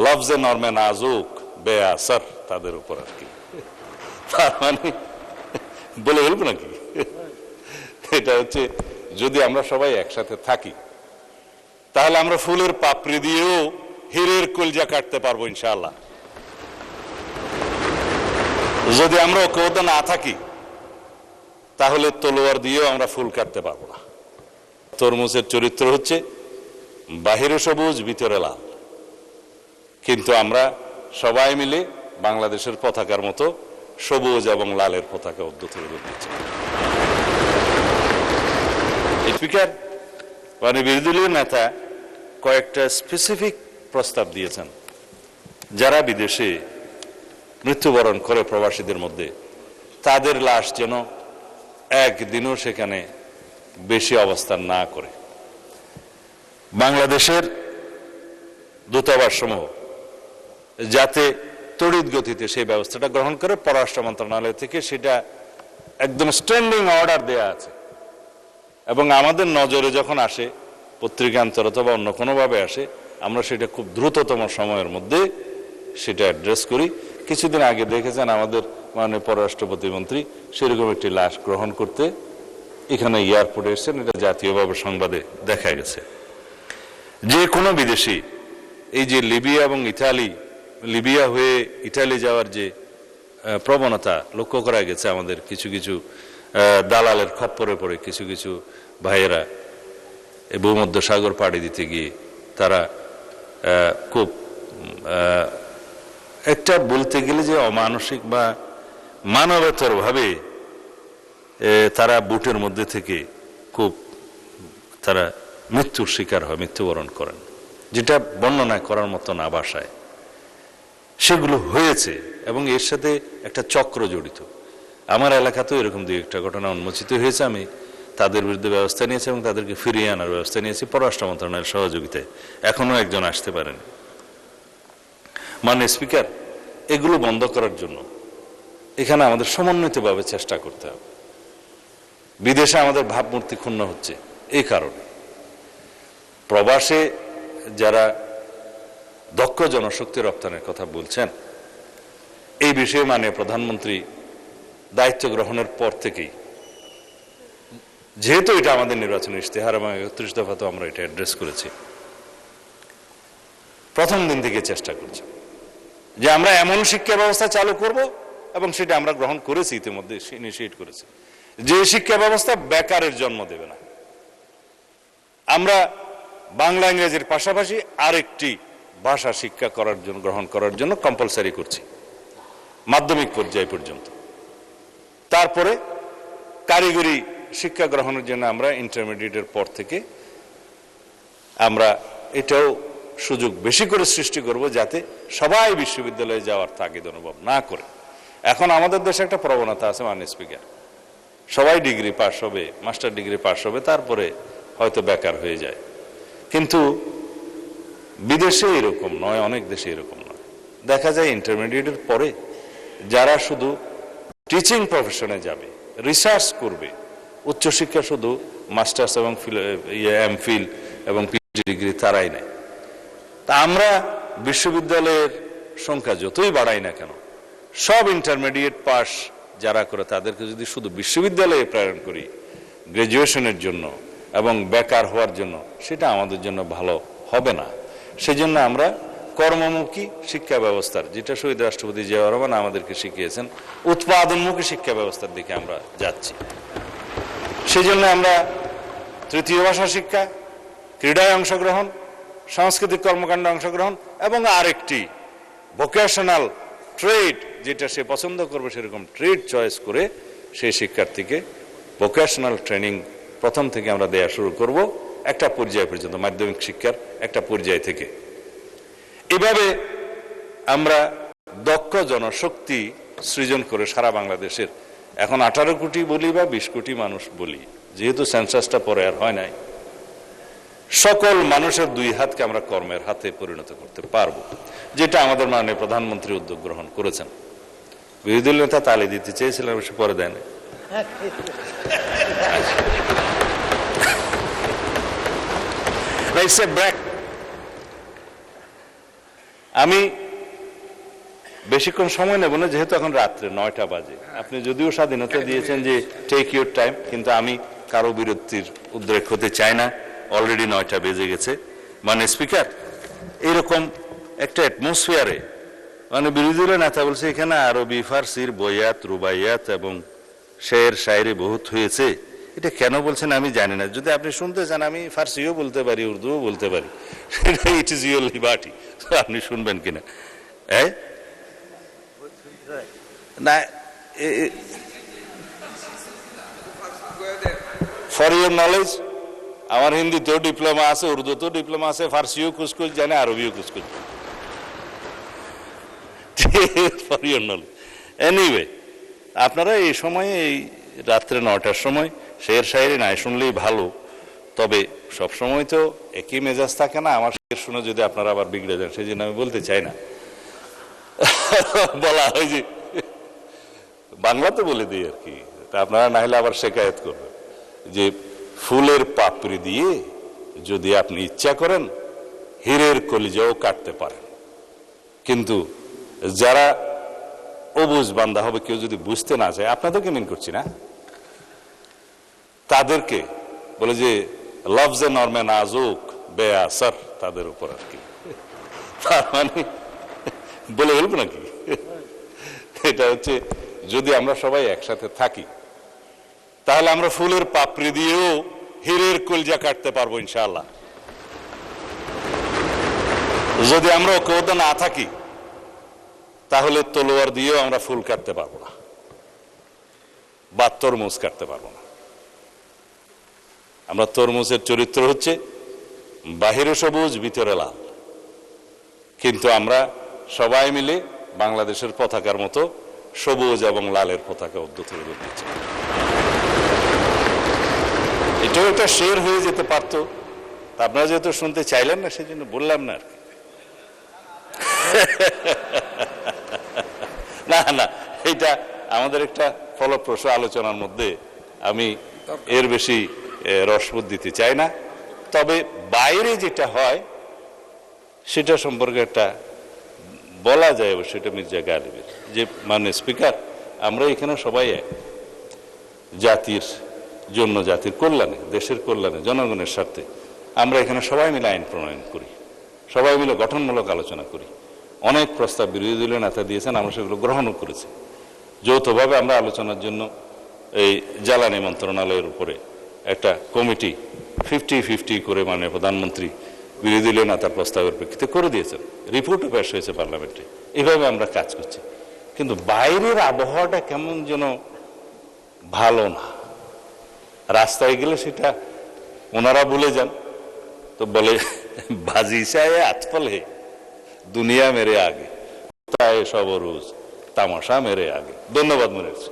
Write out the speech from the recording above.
লফজে নরমে নাজুক বেআসার তাদের উপর আর কি। তার মানে বলে বলবো নাকি, এটা হচ্ছে যদি আমরা সবাই একসাথে থাকি তাহলে আমরা ফুলের পাপড়ি দিয়েও হীরের কলজা কাটতে পারবো ইনশাআল্লাহ। যদি আমরা ঐক্যবদ্ধ না থাকি তাহলে তলোয়ার দিয়েও আমরা ফুল কাটতে পারবো না। তরমুজের চরিত্র হচ্ছে বাহিরে সবুজ ভিতরে লাল, কিন্তু আমরা সবাই মিলে বাংলাদেশের পতাকার মতো সবুজ এবং লালের পতাকা উদ্যত করে দিচ্ছি। স্পিকার মানে বিরোধী দলীয় নেতা কয়েকটা স্পেসিফিক প্রস্তাব দিয়েছেন, যারা বিদেশে মৃত্যুবরণ করে প্রবাসীদের মধ্যে তাদের লাশ যেন একদিনও সেখানে বেশি অবস্থান না করে। বাংলাদেশের দূতাবাস সমূহ যাতে তড়িৎ গতিতে সেই ব্যবস্থাটা গ্রহণ করে, পররাষ্ট্র মন্ত্রণালয় থেকে সেটা একদম স্ট্যান্ডিং অর্ডার দেয়া আছে এবং আমাদের নজরে যখন আসে পত্রিকান্তর অথবা অন্য কোনোভাবে আসে, আমরা সেটা খুব দ্রুততম সময়ের মধ্যে সেটা অ্যাড্রেস করি। কিছুদিন আগে দেখেছেন আমাদের মাননীয় পররাষ্ট্র প্রতিমন্ত্রী সেরকম একটি লাশ গ্রহণ করতে এখানে এয়ারপোর্টে এসেছেন, এটা জাতীয়ভাবে সংবাদে দেখা গেছে। যে কোনো বিদেশি এই যে লিবিয়া এবং ইতালি, লিবিয়া হয়ে ইতালি যাওয়ার যে প্রবণতা লক্ষ্য করা গেছে, আমাদের কিছু কিছু দালালের খপ্পরে পড়ে কিছু কিছু ভাইয়েরা এই ভূমধ্য সাগর পাড়ি দিতে গিয়ে তারা খুব একটা বলতে গেলে যে অমানসিক বা মানবেতর ভাবে তারা বুটের মধ্যে থেকে খুব তারা মৃত্যুর শিকার হয়, মৃত্যুবরণ করেন, যেটা বর্ণনা করার মতো না ভাষায়। সেগুলো হয়েছে এবং এর সাথে একটা চক্র জড়িত। আমার এলাকাতেও এরকম দুই একটা ঘটনা উন্মোচিত হয়েছে। আমি তাদের বিরুদ্ধে ব্যবস্থা নিয়েছি এবং তাদেরকে ফিরিয়ে আনার ব্যবস্থা নিয়েছি পররাষ্ট্র মন্ত্রণালয়ের সহযোগিতায়। এখনো একজন আসতে পারেনি। মাননীয় স্পিকার, এগুলো বন্ধ করার জন্য এখানে আমাদের সমন্বিতভাবে চেষ্টা করতে হবে। বিদেশে আমাদের ভাবমূর্তি ক্ষুণ্ণ হচ্ছে এই কারণে। প্রবাসে যারা দক্ষ জনশক্তি রপ্তানির কথা বলছেন, এই বিষয়ে মাননীয় প্রধানমন্ত্রী দায়িত্ব গ্রহণের পর থেকেই, যেহেতু এটা আমাদের নির্বাচনী ইশতেহার এবং ৩১ দফাতে আমরা এটা অ্যাড্রেস করেছি, প্রথম দিন থেকে চেষ্টা করছি যে আমরা এমন শিক্ষা ব্যবস্থা চালু করব, এবং সেটা আমরা গ্রহণ করেছি, ইতিমধ্যে ইনিশিয়েট করেছি, যে শিক্ষা ব্যবস্থা বেকারের জন্ম দেবে না। আমরা বাংলা ইংরেজির পাশাপাশি আরেকটি ভাষা শিক্ষা করার জন্য, গ্রহণ করার জন্য কম্পালসারি করছি মাধ্যমিক পর্যায় পর্যন্ত। তারপরে কারিগরি শিক্ষা গ্রহণের জন্য আমরা ইন্টারমিডিয়েটের পর থেকে আমরা এটাও সুযোগ বেশি করে সৃষ্টি করব, যাতে সবাই বিশ্ববিদ্যালয়ে যাওয়ার তাগিদ অনুভব না করে। এখন আমাদের দেশে একটা প্রবণতা আছে মাননীয় স্পিকার, সবাই ডিগ্রি পাস হবে, মাস্টার ডিগ্রি পাস হবে, তারপরে হয়তো বেকার হয়ে যায়। কিন্তু বিদেশে এরকম নয়, অনেক দেশে এরকম নয়। দেখা যায় ইন্টারমিডিয়েটের পরে যারা শুধু টিচিং প্রফেশনে যাবে, রিসার্চ করবে, উচ্চশিক্ষা শুধু মাস্টার্স এবং এমফিল এবং পিএইচডি ডিগ্রি তারাই নেয়। তা আমরা বিশ্ববিদ্যালয়ের সংখ্যা যতই বাড়াই না কেন, সব ইন্টারমিডিয়েট পাস যারা করে তাদেরকে যদি শুধু বিশ্ববিদ্যালয়ে প্রেরণ করি গ্রাজুয়েশনের জন্য এবং বেকার হওয়ার জন্য, সেটা আমাদের জন্য ভালো হবে না। সেজন্য আমরা কর্মমুখী শিক্ষা ব্যবস্থার, যেটা শহীদ রাষ্ট্রপতি জিয়াউর রহমান আমাদেরকে শিখিয়েছেন, উৎপাদনমুখী শিক্ষা ব্যবস্থার দিকে আমরা যাচ্ছি। সেজন্য আমরা তৃতীয় ভাষা শিক্ষা, ক্রীড়ায় অংশগ্রহণ, সাংস্কৃতিক কর্মকাণ্ডে অংশগ্রহণ এবং আরেকটি ভোকেশনাল ট্রেড, যেটা সে পছন্দ করবে সেরকম ট্রেড চয়েস করে সেই শিক্ষার্থীকে ভোকেশনাল ট্রেনিং প্রথম থেকে আমরা দেয়া শুরু করব, একটা পর্যায় পর্যন্ত, মাধ্যমিক শিক্ষার একটা পর্যায় থেকে। এভাবে আমরা দক্ষ জনশক্তি সৃজন করে সারা বাংলাদেশের, এখন 18 কোটি বলি বা 20 কোটি মানুষ বলি, যেহেতু সেন্সাসটা পরে আর হয় নাই, সকল মানুষের দুই হাতকে আমরা কর্মের হাতে পরিণত করতে পারবো, যেটা আমাদের মাননীয় প্রধানমন্ত্রী উদ্যোগ গ্রহণ করেছেন। বিরোধী দলীয় নেতা তালি দিতে চেয়েছিলেন, অবশ্য পরে দেন। আমি বেশিক্ষণ সময় নেব না, যেহেতু এখন রাত্রে 9টা বাজে। আপনি যদিও স্বাধীনতা দিয়েছেন যে টেক ইউর টাইম, কিন্তু আমি কারো বিরক্তির উদ্রেক হতে চাই না। অলরেডি 9টা বেজে গেছে। মানে স্পিকার, এইরকম একটা অ্যাটমসফিয়ারে মানে বিরোধী দলের নেতা বলছে এখানে আরবি ফার্সির বয়াত রুবাইয়াত এবং শের শায়রি বহুত হয়েছে। এটা কেন বলছেন আমি জানি না। যদি আপনি শুনতে চান আমি ফার্সিও বলতে পারি, উর্দুও বলতে পারি, সেটা ইট ইজ ইউর লিবার্টি। আপনি শুনবেন কিনা? না, ফর ইউর নলেজ, আমার হিন্দিতেও ডিপ্লোমা আছে, উর্দুতেও ডিপ্লোমা আছে, ফার্সিও কুচকুচ জানে, RBO Kuch Kuch. For your knowledge. Anyway, আপনারা এই সময়ে, এই রাত্রে 9টার সময় শের শায়রি নাই শুনলেই ভালো। তবে সব সময় তো একই মেজাজ থাকে না। আমার শের শুনে যদি আপনারা আবার বিগড়ে যান, সেই জন্য আমি বলতে চাই না। বলা হয় যে বাংলাতে বলে দিই আর কি, আপনারা না হলে আবার শেকায়ত করবেন যে ফুলের পাপড়ি দিয়ে যদি আপনি ইচ্ছা করেন হীরের কলিজাও কাটতে পারেন, কিন্তু যারা অবুঝ বান্দা হবে, কেউ যদি বুঝতে না চায়, আপনাদেরকে মিন করছি না, তাদেরকে বলে যে লফজে নরমে নাজুক বেআসর, তাদের উপর আর কি। তার মানে বলে বলবো নাকি? এটা হচ্ছে, যদি আমরা সবাই একসাথে থাকি তাহলে আমরা ফুলের পাপড়ি দিয়েও হীরের কলজা কাটতে পারবো ইনশাআল্লাহ। যদি আমরা ঐক্যবদ্ধ না থাকি তাহলে তলোয়ার দিয়েও আমরা ফুল কাটতে পারবো না বা তরমুজ কাটতে পারবো না। আমরা তরমুজের চরিত্র হচ্ছে বাহিরে সবুজ ভিতরে লাল, কিন্তু আমরা সবাই মিলে বাংলাদেশের পতাকার মতো সবুজ এবং লালের পতাকা উদ্যত করে দিচ্ছি। এটাও একটা শের হয়ে যেতে পারত, আপনারা যেহেতু শুনতে চাইলেন না সেই জন্য বললাম না আর কি। না না, এটা আমাদের একটা ফলপ্রসূ আলোচনার মধ্যে, আমি এর বেশি রসবোধ দিতে চাই না। তবে বাইরে যেটা হয় সেটা সম্পর্কে একটা বলা যায়, সেটা মির্জা গালিবের যে মানে স্পিকার, আমরা এখানে সবাই এক, জাতির জন্য, জাতির কল্যাণে, দেশের কল্যাণে, জনগণের স্বার্থে আমরা এখানে সবাই মিলে আইন প্রণয়ন করি, সবাই মিলে গঠনমূলক আলোচনা করি। অনেক প্রস্তাব বিরোধী দলীয় নেতা দিয়েছেন, আমরা সেগুলো গ্রহণও করেছি। যৌথভাবে আমরা আলোচনার জন্য এই জ্বালানি মন্ত্রণালয়ের উপরে একটা কমিটি 50-50 করে মাননীয় প্রধানমন্ত্রী বিরোধী দলীয় নেতার প্রস্তাবের প্রেক্ষিতে করে দিয়েছেন, রিপোর্টও পেশ হয়েছে পার্লামেন্টে। এভাবে আমরা কাজ করছি, কিন্তু বাইরের আবহাওয়াটা কেমন যেন ভালো না। রাস্তায় গেলে সেটা ওনারা ভুলে যান, তো বলে বাজি চায় আতফল হে দুনিয়া মেরে আগে, তাই সব রোজ তামাশা মেরে আগে। ধন্যবাদ মনে হচ্ছে।